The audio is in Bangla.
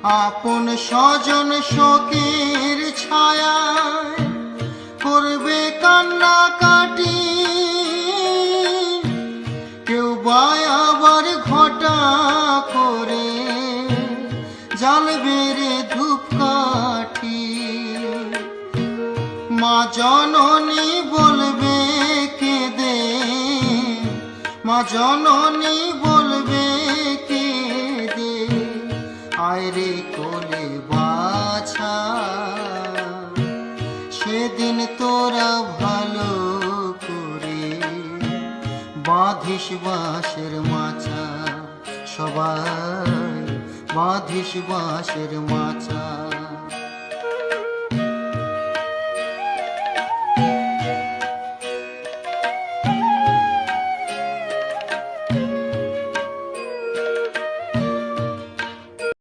আপন স্বজন শোকের ছায়ায় করবে কান্নাকাটি, কেউ বা আবার ঘটা করে জ্বালবে রে ধূপকাঠি। মা জননী বলবে কেঁদে, মা জননী বলবে কেঁদে, আয় রে কোলে বাছা, সেদিন তোরা ভালো করে বাঁধিস বাঁশের মাচা, সবাই বাঁধিস বাঁশের মাচা।